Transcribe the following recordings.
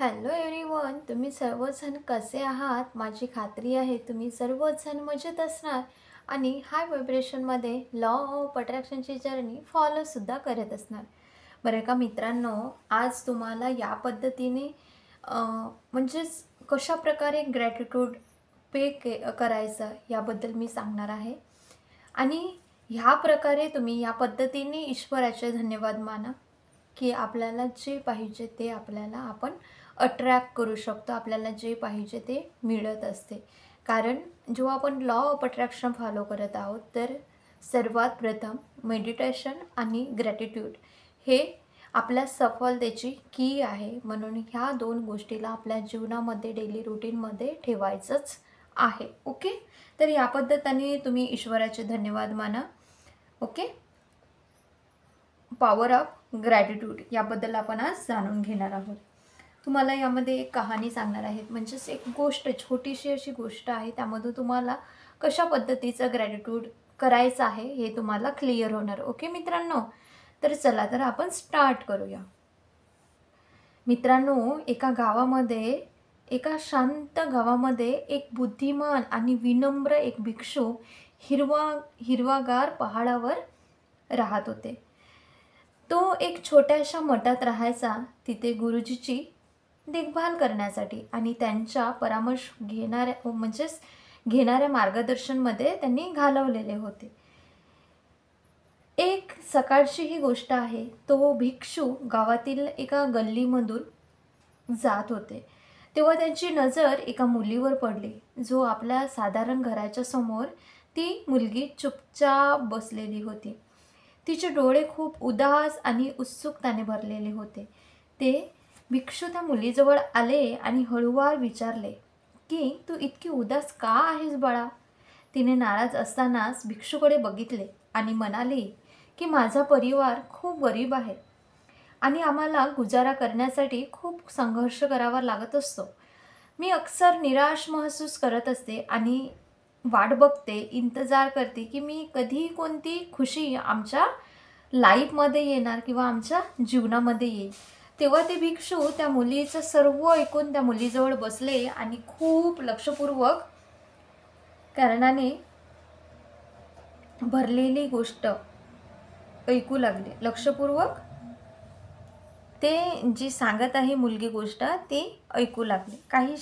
Hello everyone, तुम्ही सर्वजण कसे आहात? माझी खात्री आहे तुम्ही सर्वजण मजेत असणार आणि हाय व्हायब्रेशनमध्ये लॉ ऑफ अट्रॅक्शनची जर्नी फॉलोसुद्धा करत असणार. बरं का मित्रांनो, आज तुम्हाला या पद्धतीने म्हणजेच कशाप्रकारे ग्रॅटिट्यूड करायचं याबद्दल मी सांगणार आहे. आणि ह्या प्रकारे तुम्ही या पद्धतीने ईश्वराचे धन्यवाद माना की आपल्याला जे पाहिजे ते आपल्याला आपण अट्रॅक्ट करू शकतो, आपल्याला जे पाहिजे ते मिळत असते. कारण जेव्हा आपण लॉ ऑफ अट्रॅक्शन फॉलो करत आहोत तर सर्वात प्रथम मेडिटेशन आणि ग्रॅटिट्यूड हे आपल्या सफलतेची की आहे. म्हणून ह्या दोन गोष्टीला आपल्या जीवनामध्ये डेली रुटीनमध्ये ठेवायचंच आहे. ओके, तर या पद्धतीने तुम्ही ईश्वराचे धन्यवाद माना. ओके, पॉवर ऑफ ग्रॅटिट्यूड याबद्दल आपण आज जाणून घेणार आहोत. तुम्हाला यामध्ये एक कहाणी सांगणार आहे, म्हणजेच एक गोष्ट, छोटीशी अशी गोष्ट आहे. त्यामधून तुम्हाला कशा पद्धतीचं ग्रॅटिट्यूड करायचं आहे हे तुम्हाला क्लिअर होणार. ओके मित्रांनो, तर चला तर आपण स्टार्ट करूया. मित्रांनो, एका शांत गावामध्ये एक बुद्धिमान आणि विनम्र एक भिक्षू हिरवागार पहाडावर राहत होते. तो एक छोट्याशा मठात राहायचा. तिथे गुरुजीची देखभाल करण्यासाठी आणि त्यांच्या परामर्श घेणाऱ्या मार्गदर्शनमध्ये त्यांनी घालवलेले होते. एक सकाळची ही गोष्ट आहे. तो भिक्षू गावातील एका गल्लीमधून जात होते तेव्हा त्यांची नजर एका मुलीवर पडली, जो आपल्या साधारण घराच्या समोर ती मुलगी चुपचाप बसलेली होती. तिचे डोळे खूप उदास आणि उत्सुकताने भरलेले होते. ते भिक्षू त्या मुलीजवळ आले आणि हळूवार विचारले की तू इतकी उदास का आहेस बाळा? तिने नाराज असतानाच भिक्षूकडे बघितले आणि म्हणाली की माझा परिवार खूप गरीब आहे आणि आम्हाला गुजारा करण्यासाठी खूप संघर्ष करावा लागत असतो. मी अक्सर निराश महसूस करत असते आणि वाट बघते, इंतजार करते की मी कधी कोणती खुशी आमच्या लाईफमध्ये येणार किंवा आमच्या जीवनामध्ये येईल. तेव्हा ते भिक्षू त्या मुलीचं सर्व ऐकून त्या मुलीजवळ बसले आणि खूप लक्षपूर्वक कारणाने भरलेली गोष्ट ऐकू लागले. लक्षपूर्वक ते जी सांगत आहे मुलगी गोष्ट ती ऐकू लागली. काही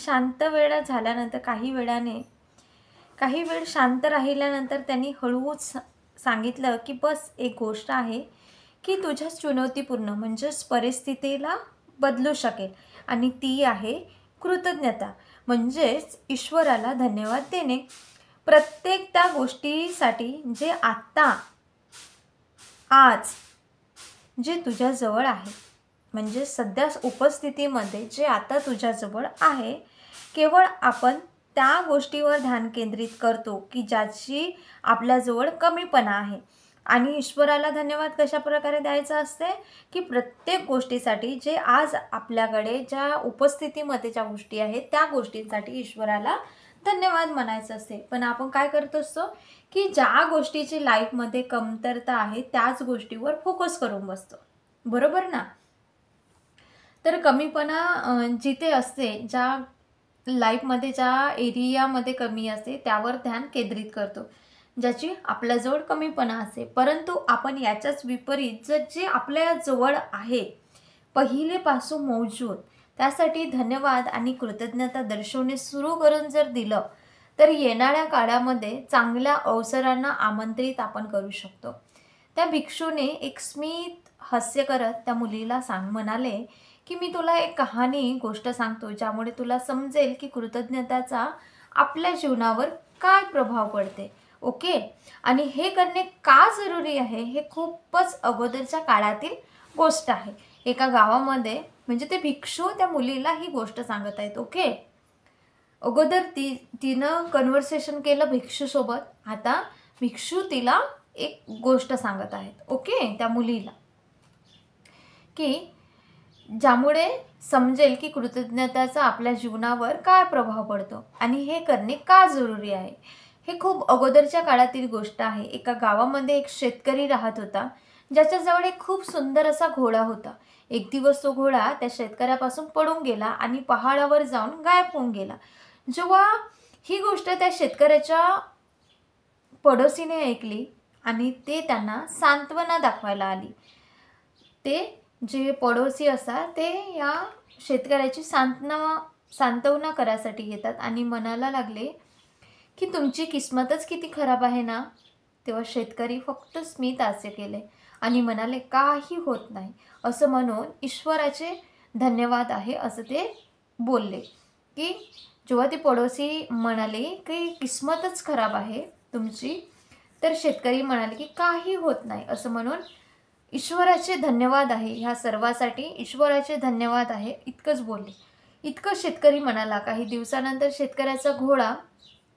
वेळ शांत राहिल्यानंतर त्यांनी हळूच सांगितलं की बस एक गोष्ट आहे की तुझ्या चुनौतीपूर्ण म्हणजेच परिस्थितीला बदलू शकेल आणि ती आहे कृतज्ञता, म्हणजेच ईश्वराला धन्यवाद देणे प्रत्येक त्या गोष्टीसाठी जे आज जे तुझ्याजवळ आहे. म्हणजे सध्या उपस्थितीमध्ये जे आता तुझ्याजवळ आहे, केवळ आपण त्या गोष्टीवर ध्यान केंद्रित करतो की ज्याची आपल्याजवळ कमीपणा आहे. आणि ईश्वराला धन्यवाद कशा प्रकारे द्यायचा असते की प्रत्येक गोष्टीसाठी जे आज आपल्याकडे ज्या उपस्थितीमध्ये ज्या गोष्टी आहेत त्या गोष्टींसाठी ईश्वराला धन्यवाद म्हणायचं असते. पण आपण काय करत असतो की ज्या गोष्टीची लाईफमध्ये कमतरता आहे त्याच गोष्टीवर फोकस करून बसतो, बरोबर ना? तर कमीपणा जिथे असते, ज्या लाईफमध्ये ज्या एरियामध्ये कमी असते त्यावर ध्यान केंद्रित करतो, ज्याची आपल्याजवळ कमीपणा असते. परंतु आपण याच्याच विपरीत जे आपल्या जवळ आहे पहिलेपासून मौजूद, त्यासाठी धन्यवाद आणि कृतज्ञता दर्शवणे सुरू करून जर दिलं तर येणाऱ्या काळामध्ये चांगल्या अवसरांना आमंत्रित आपण करू शकतो. त्या भिक्षूने एक स्मित हास्य करत त्या मुलीला म्हणाले की मी तुला एक गोष्ट सांगतो ज्यामुळे तुला समजेल की कृतज्ञताचा आपल्या जीवनावर काय प्रभाव पडते. ओके, आणि हे करणे का जरुरी आहे हे खूपच अगोदरच्या काळातील गोष्ट आहे. एका गावामध्ये म्हणजे ते भिक्षू त्या मुलीला ही गोष्ट सांगत आहेत. ओके, अगोदर तिनं कन्व्हर्सेशन केलं भिक्षूसोबत, आता भिक्षू तिला एक गोष्ट सांगत आहेत. ओके, त्या मुलीला की ज्यामुळे समजेल की कृतज्ञताचा आपल्या जीवनावर काय प्रभाव पडतो आणि हे करणे का जरुरी आहे. हे खूप अगोदरच्या काळातील गोष्ट आहे. एका गावामध्ये एक शेतकरी राहत होता ज्याच्याजवळ एक खूप सुंदर असा घोडा होता. एक दिवस तो घोडा त्या शेतकऱ्यापासून पडून गेला आणि पहाडावर जाऊन गायब होऊन गेला. जेव्हा ही गोष्ट त्या शेतकऱ्याच्या पडोसीने ऐकली आणि ते त्यांना सांत्वना दाखवायला आली. ते जे पडोसी असतात ते या शेतकऱ्याची सांत्वना करायसाठी येतात आणि म्हणायला लागले की तुमची किस्मतच किती खराब आहे ना. तेव्हा शेतकरी फक्त स्मित हास्य केले आणि म्हणाले काही होत नाही असं म्हणून ईश्वराचे धन्यवाद आहे असं ते बोलले. की जेव्हा ते पडोसी म्हणाले की किस्मतच खराब आहे तुमची, तर शेतकरी म्हणाले की काही होत नाही असं म्हणून ईश्वराचे धन्यवाद आहे, ह्या सर्वासाठी ईश्वराचे धन्यवाद आहे इतकंच बोलले. इतकं शेतकरी म्हणाला. काही दिवसानंतर शेतकऱ्याचा घोडा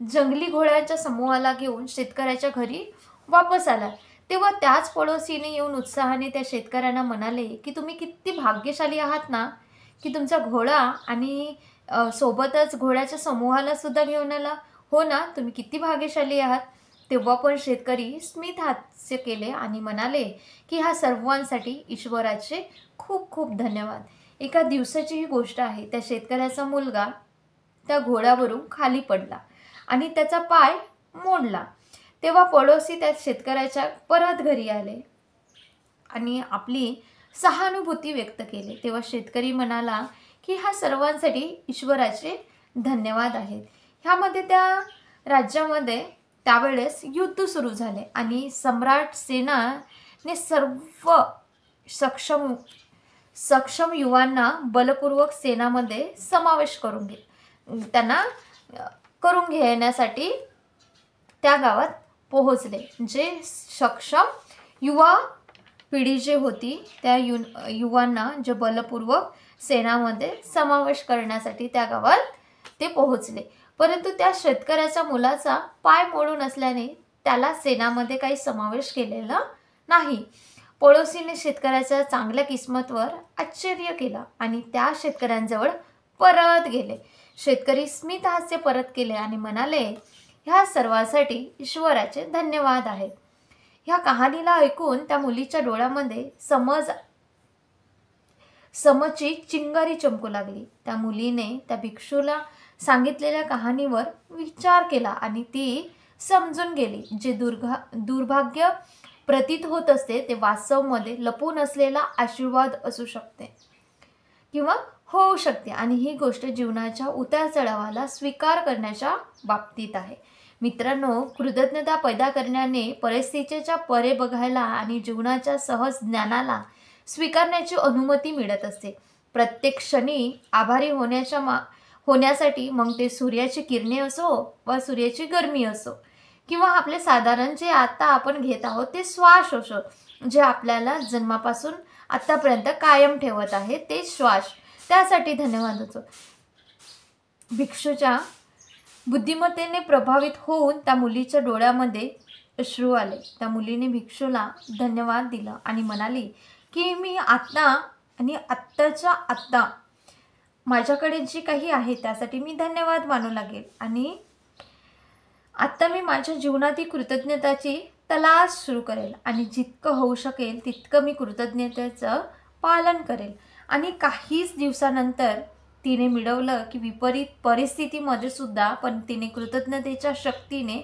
जंगली घोड्यांच्या समूहाला घेऊन शेतकऱ्याच्या घरी वापस आला. तेव्हा त्याच पडोसीने येऊन उत्साहाने त्या शेतकऱ्यांना म्हणाले की तुम्ही किती भाग्यशाली आहात ना, की तुमचा घोडा आणि सोबतच घोड्याच्या समूहाला सुद्धा घेऊन आला. हो ना, तुम्ही किती भाग्यशाली आहात. तेव्हा पण शेतकरी स्मित हास्य केले आणि म्हणाले की ह्या सर्वांसाठी ईश्वराचे खूप खूप धन्यवाद. एका दिवसाची ही गोष्ट आहे. त्या शेतकऱ्याचा मुलगा त्या घोड्यावरून खाली पडला आणि त्याचा पाय मोडला. तेव्हा पडोसी त्या शेतकऱ्याच्या परत घरी आले आणि आपली सहानुभूती व्यक्त केली. तेव्हा शेतकरी म्हणाला की ह्या सर्वांसाठी ईश्वराचे धन्यवाद आहेत. ह्यामध्ये त्या राज्यामध्ये त्यावेळेस युद्ध सुरू झाले आणि सम्राट सेनाने सर्व सक्षम युवांना बलपूर्वक सेनामध्ये समावेश करून घेण्यासाठी त्या गावात पोहोचले. जे सक्षम युवा पिढी जे होती त्या युवांना जे बलपूर्वक सेनामध्ये समावेश करण्यासाठी त्या गावात ते पोहोचले. परंतु त्या शेतकऱ्याच्या मुलाचा पाय मोडून असल्याने त्याला सेनामध्ये काही समावेश केलेला नाही. पडोसीने शेतकऱ्याच्या चांगल्या किस्मतवर आश्चर्य केला आणि त्या शेतकऱ्यांजवळ परत गेले. शेतकरी स्मित हास्य परत केले आणि म्हणाले ह्या सर्वांसाठी ईश्वराचे धन्यवाद आहेत. ह्या कहाणीला ऐकून त्या मुलीच्या डोळ्यामध्ये समची चिंगारी चमकू लागली. त्या मुलीने त्या भिक्षूला सांगितलेल्या कहाणीवर विचार केला आणि ती समजून गेली. जे दुर्भाग्य प्रतीत होत असते ते वास्तवमध्ये लपून असलेला आशीर्वाद असू शकते किंवा होऊ शकते आणि ही गोष्ट जीवनाच्या उतार चढावाला स्वीकार करण्याच्या बाबतीत आहे. मित्रांनो, कृतज्ञता पैदा करण्याने परिस्थितीच्या परे बघायला आणि जीवनाच्या सहज ज्ञानाला स्वीकारण्याची अनुमती मिळत असते. प्रत्येक क्षणी आभारी होण्यासाठी मग ते सूर्याची किरणे असो वा सूर्याची गरमी असो किंवा आपले साधारण जे आता आपण घेत आहोत ते श्वास असो, जे आपल्याला जन्मापासून आतापर्यंत कायम ठेवत आहे ते श्वास, त्यासाठी धन्यवाद होतो. भिक्षूच्या बुद्धिमत्तेने प्रभावित होऊन त्या मुलीच्या डोळ्यामध्ये अश्रू आले. त्या मुलीने भिक्षूला धन्यवाद दिला आणि म्हणाली की मी आता आणि आत्ताच्या आत्ता माझ्याकडे जे काही आहे त्यासाठी मी धन्यवाद मानू लागेल आणि आत्ता मी माझ्या जीवनातील कृतज्ञताची तलाश सुरू करेल आणि जितकं होऊ शकेल तितकं मी कृतज्ञतेचं पालन करेल. आणि काहीच दिवसानंतर तिने मिळवलं की विपरीत परिस्थितीमध्ये सुद्धा पण तिने कृतज्ञतेच्या शक्तीने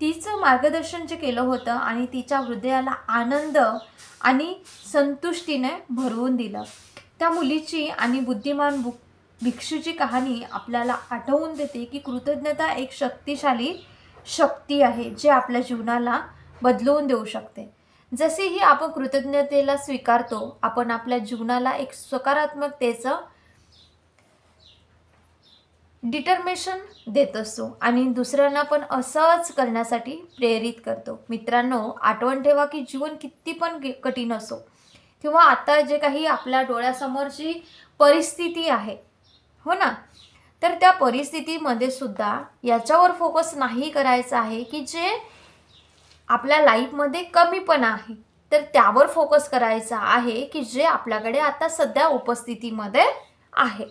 तिचं मार्गदर्शन जे केलं होतं आणि तिच्या हृदयाला आनंद आणि संतुष्टीने भरवून दिलं. त्या मुलीची आणि बुद्धिमान भिक्षूची कहाणी आपल्याला आठवून देते की कृतज्ञता एक शक्तिशाली शक्ती आहे जे आपल्या जीवनाला बदलवून देऊ शकते. जसेही आपण कृतज्ञतेला स्वीकारतो, आपण आपल्या जीवनाला एक सकारात्मकतेचं डिटर्मिनेशन देत असतो आणि दुसऱ्यांना पण असंच करण्यासाठी प्रेरित करतो. मित्रांनो, आठवण ठेवा की जीवन किती पण कठीण असो किंवा आता जे काही आपल्या डोळ्यासमोरची परिस्थिती आहे, हो ना, तर त्या परिस्थितीमध्ये सुद्धा याच्यावर फोकस नाही करायचा आहे की जे आपल्या लाईफमध्ये कमीपणा आहे, तर त्यावर फोकस करायचा आहे की जे आपल्याकडे आता सध्या उपस्थितीमध्ये आहे.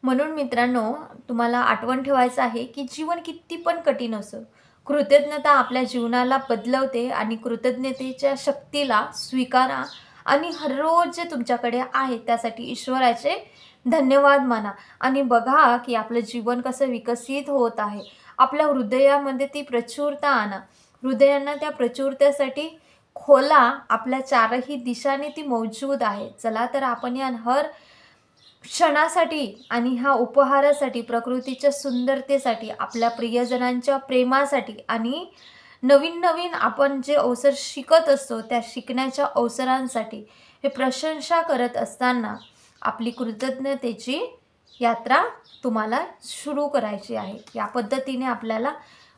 म्हणून मित्रांनो, तुम्हाला आठवण ठेवायचं आहे की जीवन किती पण कठीण असो, कृतज्ञता आपल्या जीवनाला बदलवते आणि कृतज्ञतेच्या शक्तीला स्वीकारा आणि हर रोज जे तुमच्याकडे आहे त्यासाठी ईश्वराचे धन्यवाद माना आणि बघा की आपलं जीवन कसं विकसित होत आहे. आपल्या हृदयामध्ये ती प्रचुरता आणा. हृदयांना त्या प्रचुरतेसाठी खोला. आपल्या चारही दिशांनी ती मौजूद आहे. चला तर आपण या हर क्षणासाठी आणि ह्या उपहारासाठी, प्रकृतीच्या सुंदरतेसाठी, आपल्या प्रियजनांच्या प्रेमासाठी आणि नवीन नवीन आपण जे अवसर शिकत असतो त्या शिकण्याच्या अवसरांसाठी हे प्रशंसा करत असताना आपली कृतज्ञतेची यात्रा तुम्हाला सुरू करायची आहे. या पद्धतीने आपल्याला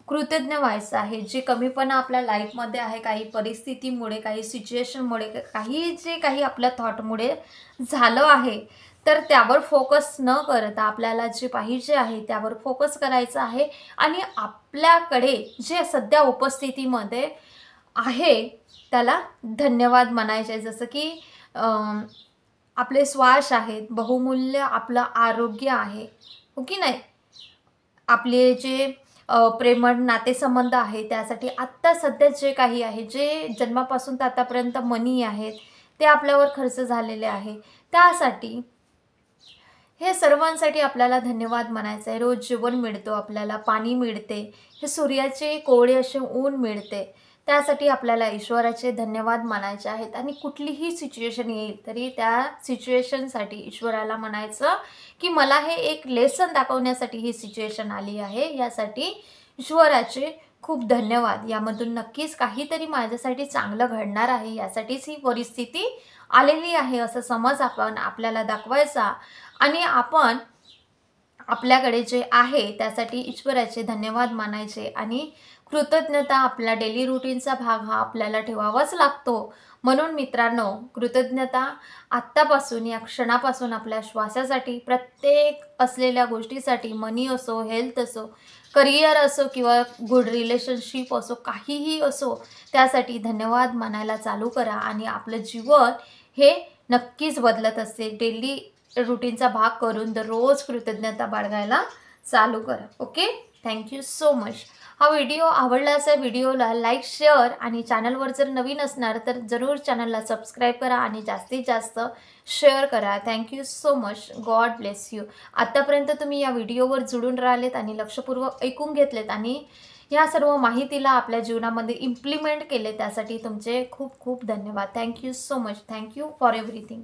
कृतज्ञ व्हायचं आहे. जे कमीपणा आपल्या लाईफमध्ये आहे, काही परिस्थितीमुळे, काही सिच्युएशनमुळे, काही आपल्या थॉटमुळे झालं आहे, तर त्यावर फोकस न करता आपल्याला जे पाहिजे आहे त्यावर फोकस करायचं आहे आणि आपल्याकडे जे सध्या उपस्थितीमध्ये आहे त्याला धन्यवाद म्हणायचे. जसं की आपले श्वास आहेत, बहुमूल्य आपलं आरोग्य आहे, हो की नाही, आपले जे प्रेमळ नातेसंबंध आहे त्यासाठी आत्ता सध्या जे काही आहे, जे जन्मापासून तर आतापर्यंत मनी आहेत ते आपल्यावर खर्च झालेले आहे, त्यासाठी हे सर्वांसाठी आपल्याला धन्यवाद म्हणायचं आहे. रोज जेवण मिळतो, आपल्याला पाणी मिळते, हे सूर्याचे कोवळे असे ऊन मिळते, त्यासाठी आपल्याला ईश्वराचे धन्यवाद मानायचे आहेत. आणि कुठलीही सिच्युएशन येईल तरी त्या सिच्युएशनसाठी ईश्वराला म्हणायचं की मला हे एक लेसन दाखवण्यासाठी ही सिच्युएशन आली आहे, यासाठी ईश्वराचे खूप धन्यवाद. यामधून नक्कीच काहीतरी माझ्यासाठी चांगलं घडणार आहे, यासाठीच ही परिस्थिती आलेली आहे असं समज आपण आपल्याला दाखवायचा आणि आपण आपल्याकडे जे आहे त्यासाठी ईश्वराचे धन्यवाद मानायचे आणि कृतज्ञता आपला डेली रुटीनचा भाग हा आपल्याला ठेवावाच लागतो. म्हणून मित्रांनो, कृतज्ञता आत्तापासून, या क्षणापासून आपल्या श्वासासाठी, प्रत्येक असलेल्या गोष्टीसाठी, मनी असो, हेल्थ असो, करिअर असो किंवा गुड रिलेशनशिप असो, काहीही असो, त्यासाठी धन्यवाद मानायला चालू करा आणि आपलं जीवन हे नक्कीच बदलत असते. डेली रुटीनचा भाग करून दररोज कृतज्ञता बाळगायला चालू करा. Okay, thank you so much. हा व्हिडिओ आवडला असेल, व्हिडिओला लाईक, शेअर आणि चॅनलवर जर नवीन असणार तर जरूर चॅनलला सबस्क्राईब करा आणि जास्तीत जास्त शेअर करा. Thank you so much. God bless you. आत्तापर्यंत तुम्ही या व्हिडिओवर जुळून राहिलेत आणि लक्षपूर्वक ऐकून घेतलेत आणि या सर्व माहितीला आपल्या जीवनामध्ये इम्प्लिमेंट केले, त्यासाठी तुमचे खूप खूप धन्यवाद. Thank you so much. Thank you for everything.